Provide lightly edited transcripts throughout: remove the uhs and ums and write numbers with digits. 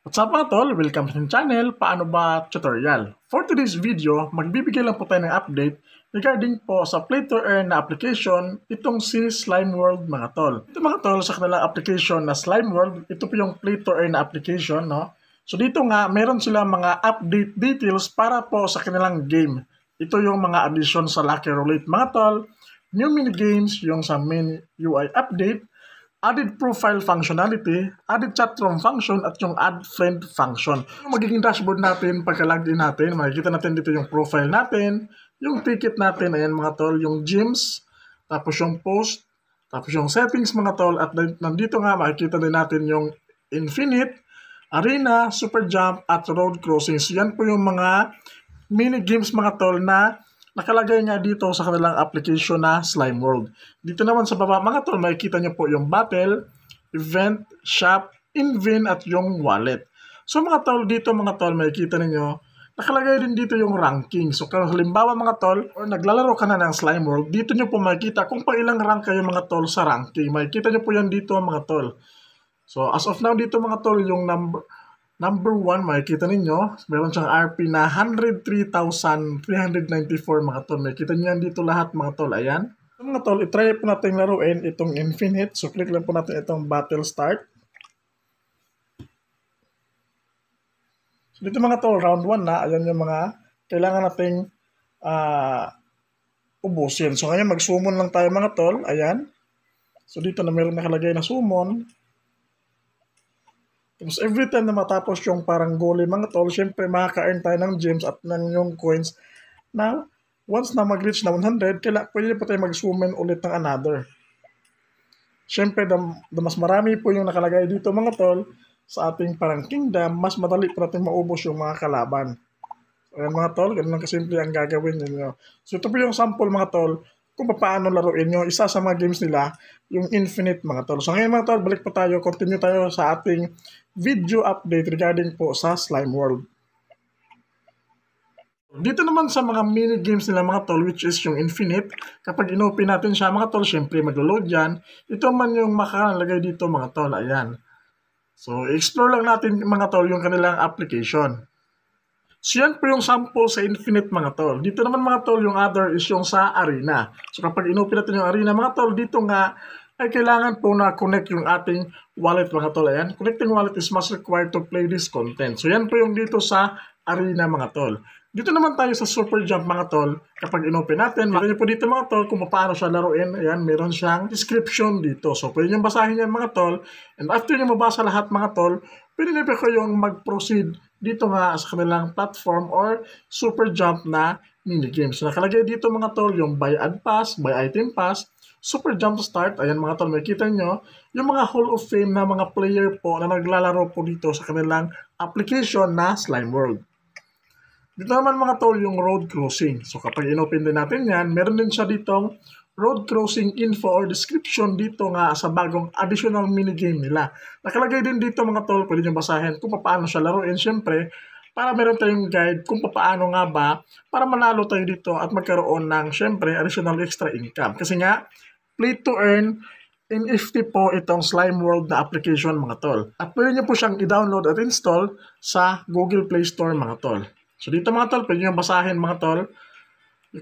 What's up mga tol? Welcome sa channel, Paano Ba Tutorial. For today's video, magbibigay lang po tayo ng update regarding po sa Play to Earn na application, itong si Slime World mga tol. Ito mga tol, sa kanilang application na Slime World, ito po yung Play to Earn na application, no? So dito nga, meron sila mga update details para po sa kanilang game. Ito yung mga addition sa Lucky Roulette mga tol, new mini games, yung sa main UI update, added profile functionality, added chat room function, at yung add friend function. Yung magiging dashboard natin, pagka-login natin, makikita natin dito yung profile natin, yung ticket natin, ayan mga tol, yung gyms, tapos yung post, tapos yung settings mga tol, at nandito nga makikita din natin yung infinite, arena, super jump, at road crossing. So yan po yung mga mini games mga tol na nakalagay nga dito sa kanilang application na Slime World. Dito naman sa baba mga tol, makikita nyo po yung battle, event, shop, invin, at yung wallet. So mga tol, dito mga tol, makikita ninyo, nakalagay din dito yung ranking. So kung halimbawa mga tol, or naglalaro ka na ng Slime World, dito nyo po makikita kung pa ilang rank kayo mga tol sa ranking. Makikita nyo po yan dito mga tol. So as of now dito mga tol, yung Number 1, makikita ninyo, meron siyang RP na 103,394 mga tol. Makikita niyo yan dito lahat mga tol. Ayan. So, mga tol, itry po natin laruin itong Infinite. So click lang po natin itong Battle Start. So dito mga tol, round 1 na. Ayan yung mga kailangan nating ubusin. So ngayon mag-summon lang tayo mga tol. Ayan. So dito na meron nakalagay na summon. Tapos every time na matapos yung parang goalie mga tol, syempre makaka-earn tayo ng gems at ng yung coins na once na mag-reach na 100, pwede pa tayo mag-summon ulit ng another. Syempre, mas marami po yung nakalagay dito mga tol sa ating parang kingdom, mas madali pa natin maubos yung mga kalaban. So, ayan mga tol, ganun lang kasimple ang gagawin ninyo. So ito po yung sample mga tol kung paano laruin nyo. Isa sa mga games nila, yung Infinite mga tol. So ngayon mga tol, balik po tayo, continue tayo sa ating video update regarding po sa Slime World. Dito naman sa mga mini games nila mga tol, which is yung Infinite, kapag inopen natin siya mga tol, syempre maglo-load yan. Ito man yung makalagay dito mga tol, ayan. So explore lang natin mga tol yung kanilang application. So yan po yung sample sa Infinite mga tol. Dito naman mga tol, yung other is yung sa Arena. So kapag inopen natin yung Arena mga tol, dito nga ay kailangan po na connect yung ating wallet mga tol. Ayan, connecting wallet is must required to play this content. So yan po yung dito sa Arena mga tol. Dito naman tayo sa Super Jump mga tol. Kapag inopen natin, makikita po dito mga tol kung paano siya laruin. Ayan, meron siyang description dito. So pwede nyo basahin yan mga tol. And after nyo mabasa lahat mga tol, pwede nyo pa kayong mag-proceed dito nga sa kanilang platform or Super Jump na minigame. So nakalagay dito mga tol yung buy ad pass, buy item pass, Super Jump Start. Ayan mga tol, makikita nyo yung mga Hall of Fame na mga player po na naglalaro po dito sa kanilang application na Slime World. Dito naman mga tol yung road crossing. So kapag inopen din natin yan, meron din siya ditong road crossing info or description dito nga sa bagong additional minigame nila. Nakalagay din dito mga tol, pwede nyo basahin kung paano siya laruin. Siyempre, para meron tayong guide kung paano nga ba para manalo tayo dito at magkaroon ng siyempre additional extra income. Kasi nga, play to earn NFT po itong Slime World na application mga tol. At pwede nyo po siyang i-download at install sa Google Play Store mga tol. So dito mga tol, pwede nyo basahin mga tol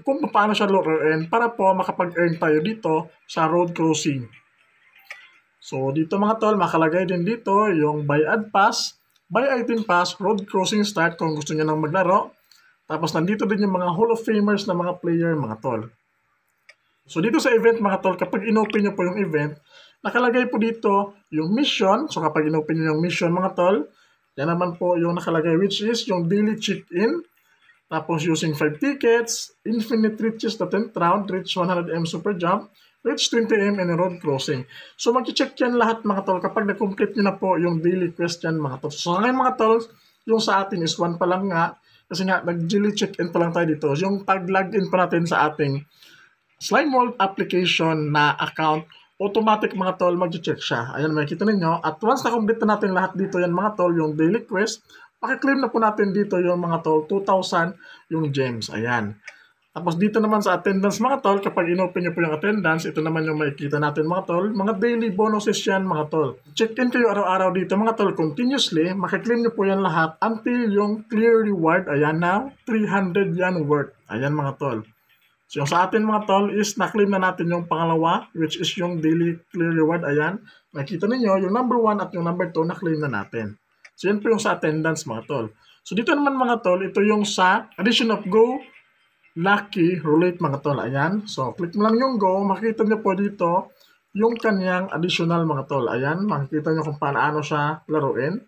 kung paano siya laruin para po makapag-earn tayo dito sa road crossing. So dito mga tol, makalagay din dito yung buy ad pass, buy item pass, road crossing start kung gusto niyo nang maglaro. Tapos nandito din yung mga Hall of Famers na mga player mga tol. So dito sa event mga tol, kapag inopen nyo po yung event, nakalagay po dito yung mission. So kapag inopen nyo yung mission mga tol, yan naman po yung nakalagay which is yung daily check-in. Tapos using 5 tickets, infinite reaches the 10th round, reach 100M super jump, reach 20M and road crossing. So mag-check yan lahat mga tol kapag na-complete nyo na po yung daily quest yan mga tol. So ngayon mga tol, yung sa atin is 1 pa lang nga. Kasi nga nag-daily check-in pa lang tayo dito. Yung pag-login pa natin sa ating Slime World application na account, automatic mga tol mag-check siya. Ayan makikita ninyo. At once na-complete na natin lahat dito yan mga tol, yung daily quest, pakiklaim na po natin dito yung mga tol, 2,000 yung gems. Ayan. Tapos dito naman sa attendance mga tol, kapag inopen nyo po yung attendance, ito naman yung makikita natin mga tol. Mga daily bonuses yan mga tol. Check-in kayo araw-araw dito mga tol continuously. Makiklaim nyo po yan lahat until yung clear reward, ayan na, 300 yan worth. Ayan mga tol. So yung sa atin mga tol is na-claim na natin yung pangalawa, which is yung daily clear reward, ayan. Makikita ninyo, yung number 1 at yung number 2 na-claim na natin. So yan po yung sa attendance mga tol. So dito naman mga tol, ito yung sa addition of Go Lucky Roulette mga tol. Ayan. So, click mo lang yung go. Makikita nyo po dito yung kanyang additional mga tol. Ayan. Makikita nyo kung paano siya laruin.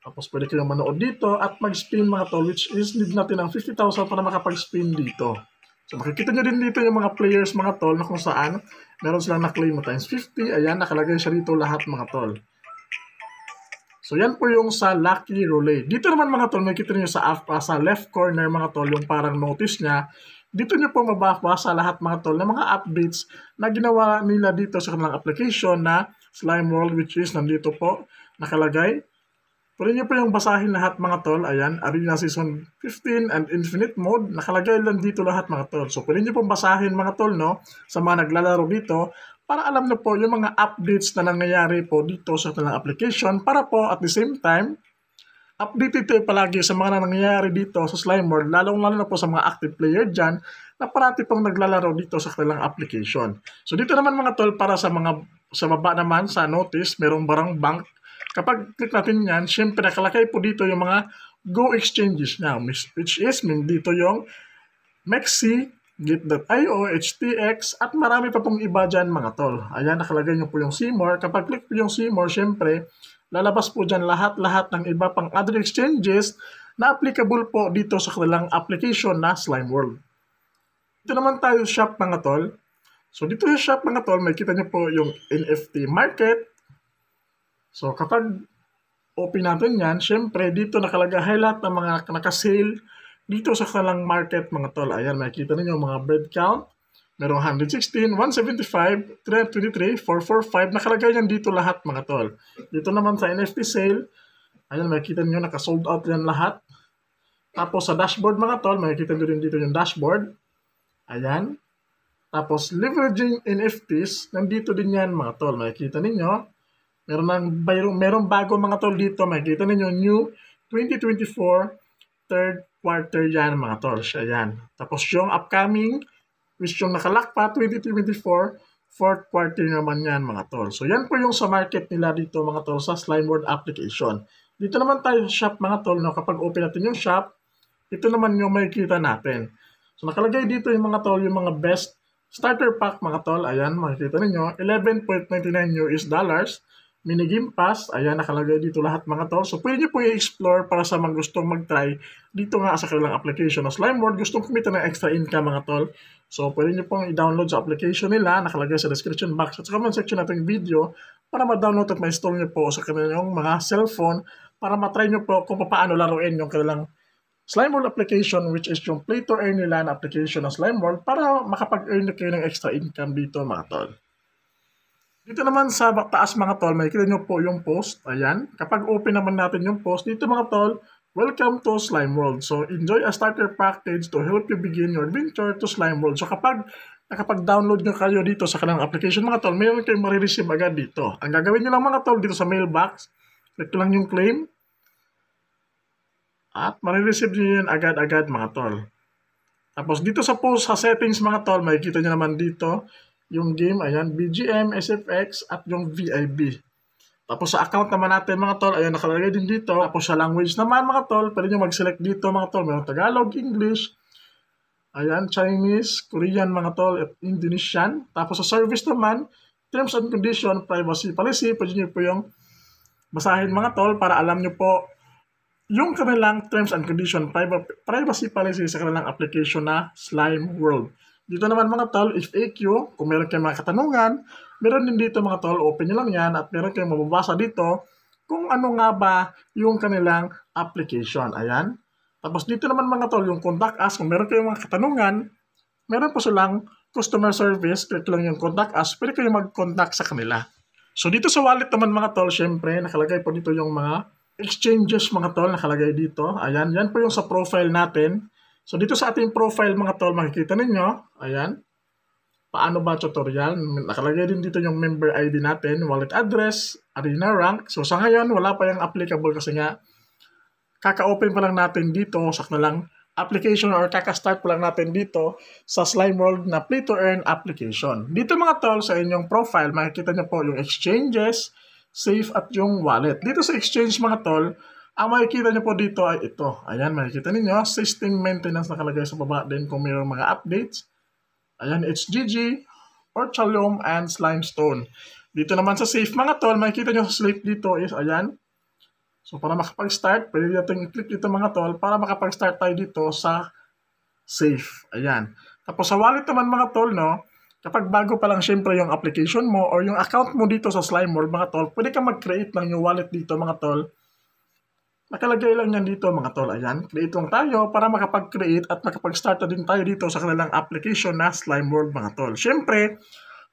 Tapos, pwede kayong manood dito at mag-spin mga tol, which is need natin ng 50,000 para makapag-spin dito. So, makikita nyo din dito yung mga players mga tol na kung saan meron silang na-claim na times 50. Ayan. Nakalagay siya dito lahat mga tol. So, yan po yung sa Lucky Roulette. Dito naman mga tol, makikita nyo sa left corner mga tol, yung parang notice niya. Dito nyo po mababasa lahat mga tol ng mga updates na ginawa nila dito sa kanilang application na Slime World, which is nandito po nakalagay. Pwede nyo po yung basahin lahat mga tol. Ayan, Arena Season 15 and Infinite Mode. Nakalagay lang dito lahat mga tol. So, pwede nyo pong basahin mga tol, no? Sa mga naglalaro dito, para alam nyo po yung mga updates na nangyayari po dito sa kanilang application. Para po at the same time, updated tayo palagi sa mga nangyayari dito sa Slime World. Lalong-lalo na po sa mga active player dyan na parati pong naglalaro dito sa kanilang application. So, dito naman mga tol, para sa baba naman sa notice, merong barang bank. Kapag click natin yan, syempre nakalagay po dito yung mga Go exchanges niya, which is dito yung Mexi, Git.io, HTX, at marami pa pong iba dyan mga tol. Ayan, nakalagay nyo po yung CMOR. Kapag click po yung CMOR, syempre, lalabas po dyan lahat-lahat ng iba pang other exchanges na applicable po dito sa kanilang application na Slime World. Dito naman tayo shop mga tol. So dito sa shop mga tol, makikita nyo po yung NFT market. So, kapag open natin yan, syempre, dito nakalagay lahat ng mga nakasale dito sa kanilang market, mga tol. Ayan, makikita ninyo mga bread count. Merong 116, 175, 323, 445. Nakalagay yan dito lahat, mga tol. Dito naman sa NFT sale, ayan, makikita ninyo, naka-sold out yan lahat. Tapos sa dashboard, mga tol, makikita nyo rin dito yung dashboard. Ayan. Tapos, leveraging NFTs, nandito din yan, mga tol. Makikita ninyo. Merong bago mga tol dito. Makikita ninyo, new 2024 third quarter yan mga tol. Siya yan. Tapos yung upcoming, which yung nakalock pa, 2024 fourth quarter naman yan mga tol. So yan po yung sa market nila dito mga tol sa Slime World application. Dito naman tayo sa shop mga tol. No? Kapag open natin yung shop, ito naman yung makikita natin. So nakalagay dito yung mga tol, yung mga best starter pack mga tol. Ayan, makikita ninyo, $11.99 US dollars. Mini Game Pass, ayan, nakalagay dito lahat mga tol. So, pwede nyo po i-explore para sa mga gustong mag-try dito nga sa kanilang application na Slime World. Gustong kumita ng extra income mga tol. So, pwede nyo pong i-download sa application nila, nakalagay sa description box at sa comment section natin video para ma-download at ma-install nyo po sa kanilang mga cellphone para ma-try nyo po kung paano laruin yung kanilang Slime World application, which is yung play to earn nila na application ng Slime World para makapag-earn na kayo ng extra income dito mga tol. Dito naman sa taas mga tol, makikita nyo po yung post. Ayan. Kapag open naman natin yung post, dito mga tol, welcome to Slime World. So, enjoy a starter package to help you begin your adventure to Slime World. So, kapag nakapag-download nyo kayo dito sa kanilang application mga tol, mayroon kayong marireceive agad dito. Ang gagawin nyo lang mga tol, dito sa mailbox, click lang yung claim. At marireceive nyo yun agad-agad mga tol. Tapos dito sa post, sa settings mga tol, makikita nyo naman dito, yung game, ayan, BGM, SFX, at yung VIB. Tapos sa account naman natin mga tol, ayan, nakalagay din dito. Tapos sa language naman mga tol, pwede nyo mag-select dito mga tol. Mayroon Tagalog, English, ayan, Chinese, Korean mga tol, at Indonesian. Tapos sa service naman, terms and condition, privacy policy, pwede nyo po yung basahin mga tol para alam nyo po yung kanilang terms and condition, privacy policy sa kanilang application na Slime World. Dito naman mga tol, FAQ, kung meron kayong mga katanungan, meron din dito mga tol, open nyo lang yan at meron kayong mababasa dito kung ano nga ba yung kanilang application. Ayan. Tapos dito naman mga tol, yung contact us, kung meron kayong mga katanungan, meron po silang customer service, click lang yung contact us, pwede kayong mag-contact sa kanila. So dito sa wallet naman mga tol, syempre, nakalagay po dito yung mga exchanges mga tol, nakalagay dito. Ayan, yan po yung sa profile natin. So dito sa ating profile mga tol, makikita ninyo, ayan, paano ba tutorial. Nakalagay din dito yung member ID natin, wallet address, arena rank. So sa ngayon, wala pa yung applicable kasi nga, kaka-open pa lang natin dito, sakto lang, application or kaka-start pa lang natin dito sa Slime World na Play to Earn application. Dito mga tol, sa inyong profile, makikita nyo po yung exchanges, safe at yung wallet. Dito sa exchange mga tol, ang makikita nyo po dito ay ito. Ayan, makikita ninyo, system maintenance nakalagay sa baba din kung mayroong mga updates. Ayan, HGG, Orchalium, and Slimestone. Dito naman sa safe mga tol, makikita nyo sa safe dito is, ayan. So para makapag-start, pwede natin i-click dito mga tol para makapag-start tayo dito sa safe. Ayan. Tapos sa wallet naman mga tol, no, kapag bago pa lang syempre yung application mo or yung account mo dito sa Slime World mga tol, pwede ka mag-create ng yung wallet dito mga tol. Nakalagay lang yan dito mga tol. Ayan, create lang tayo para makapag-create at makapag-start na din tayo dito sa kanilang application na Slime World mga tol. Syempre,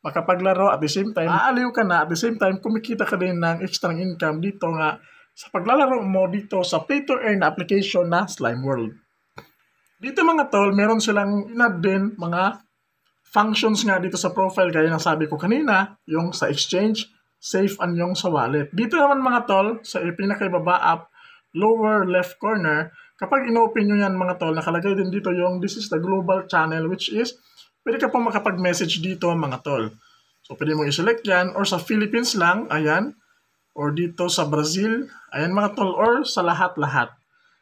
makapaglaro at the same time, aaliw ka na at the same time, kumikita ka din ng extra income dito nga sa paglalaro mo dito sa Play to Earn application na Slime World. Dito mga tol, meron silang inad din mga functions nga dito sa profile gaya ng sabi ko kanina, yung sa exchange, safe and yung sa wallet. Dito naman mga tol, sa pinakaibaba up, lower left corner, kapag inopen nyo yan mga tol, nakalagay din dito yung this is the global channel which is, pwede ka pong makapag-message dito mga tol. So pwede mong i-select yan or sa Philippines lang, ayan, or dito sa Brazil, ayan mga tol, or sa lahat-lahat.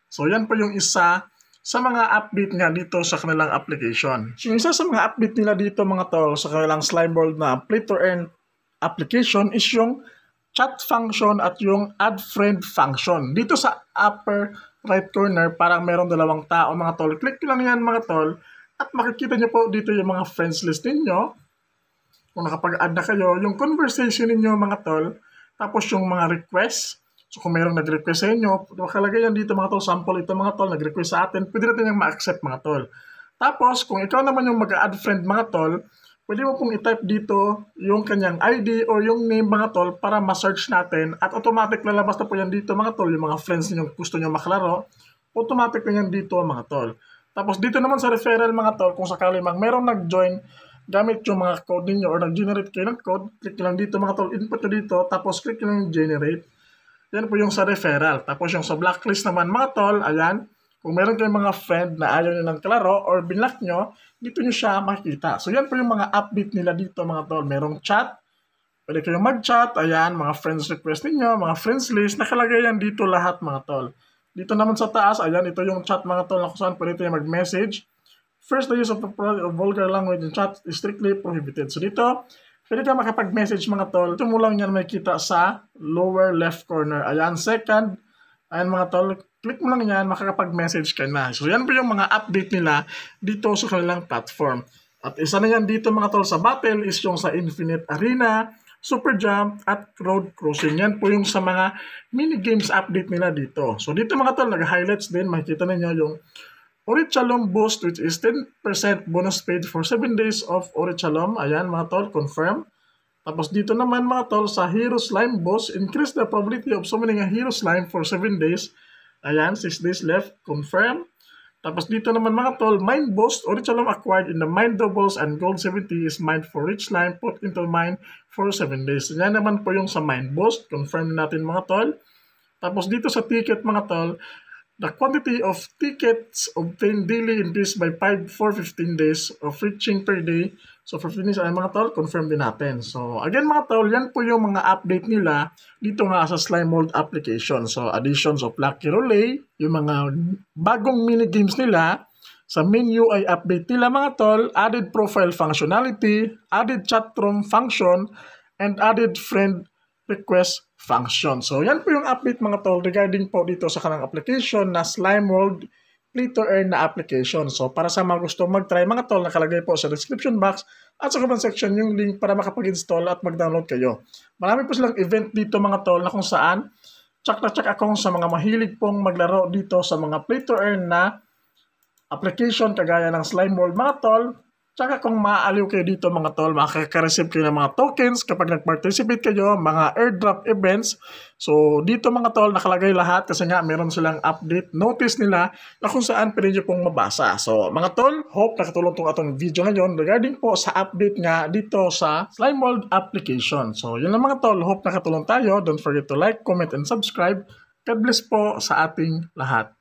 So yan po yung isa sa mga update nga dito sa kanilang application. So yung isa sa mga update nila dito mga tol sa kanilang Slime World na Play to Earn application is yung chat function at yung add friend function. Dito sa upper right corner, parang merong dalawang tao mga tol. Click lang yan mga tol at makikita nyo po dito yung mga friends list ninyo. Kung nakapag-add na kayo, yung conversation ninyo mga tol, tapos yung mga requests. So kung mayroong nag-request sa inyo, makalagay yan dito mga tol, sample ito mga tol, nag-request sa atin, pwede natin yung ma-accept mga tol. Tapos kung ikaw naman yung mag-add friend mga tol, pwede mo pong i-type dito yung kanyang ID or yung name mga tol para ma-search natin at automatic lalabas na po yan dito mga tol, yung mga friends niyo gusto nyo makalaro, automatic na yan dito mga tol. Tapos dito naman sa referral mga tol, kung sakali mang merong nag-join gamit yung mga code ninyo or nag-generate kayo ng code, click lang dito mga tol, input nyo dito, tapos click lang yung generate. Yan po yung sa referral. Tapos yung sa blacklist naman mga tol, ayan, kung meron kayong mga friend na ayaw nyo ng kalaro or binlock nyo, dito nyo siya makikita. So yan po yung mga update nila dito mga tol. Merong chat, pwede kayong mag-chat, ayan, mga friends request ninyo, mga friends list, nakalagay yan dito lahat mga tol. Dito naman sa taas, ayan, ito yung chat mga tol na kung saan pwede tayo mag-message. First, the use of vulgar language in chat is strictly prohibited. So dito, pwede ka makapag-message mga tol. Ito mo lang yan makikita sa lower left corner. Ayan, second, ayan mga tol, click mo lang yan, makakapag-message ka na. So yan po yung mga update nila dito sa kanilang platform. At isa na yan dito mga tol sa battle is yung sa Infinite Arena, Super Jump, at Road Crossing. Yan po yung sa mga mini-games update nila dito. So dito mga tol, nag-highlights din, makikita ninyo yung Orichalum Boost which is 10% bonus paid for 7 days of Orichalum. Ayan mga tol, confirm. Tapos dito naman mga tol sa Hero Slime Boss, increase the probability of summoning a Hero Slime for 7 days. Ayan, 6 days left, confirm. Tapos dito naman mga tol, Mind Boost, Orichalum acquired in the Mind Doubles and Gold 70 is mined for rich slime, put into mine for 7 days. Yan naman po yung sa Mind Boost, confirm natin mga tol. Tapos dito sa ticket mga tol, the quantity of tickets obtained daily increased by 5 for 15 days of reaching per day. So for 15 days ay mga tol, confirm din natin. So again mga tol, yan po yung mga update nila dito nga sa Slime World application. So additions of Lucky Relay, yung mga bagong mini games nila, sa main UI update nila mga tol, added profile functionality, added chat room function, and added friend request function. So yan po yung update mga tol regarding po dito sa kanang application na Slime World Play to Earn na application. So para sa mga gusto mag-try mga tol, nakalagay po sa description box at sa comment section yung link para makapag-install at mag-download kayo. Marami po silang event dito mga tol na kung saan check na check akong sa mga mahilig pong maglaro dito sa mga Play to Earn na application kagaya ng Slime World mga tol. Tsaka kung maaaliw kayo dito mga tol, makaka-receive kayo ng mga tokens kapag nag-participate kayo, mga airdrop events. So dito mga tol, nakalagay lahat kasi nga meron silang update notice nila na kung saan pwede nyo pong mabasa. So mga tol, hope nakatulong itong atong video ngayon regarding po sa update nga dito sa Slime World application. So yun lang mga tol, hope nakatulong tayo. Don't forget to like, comment, and subscribe. God bless po sa ating lahat.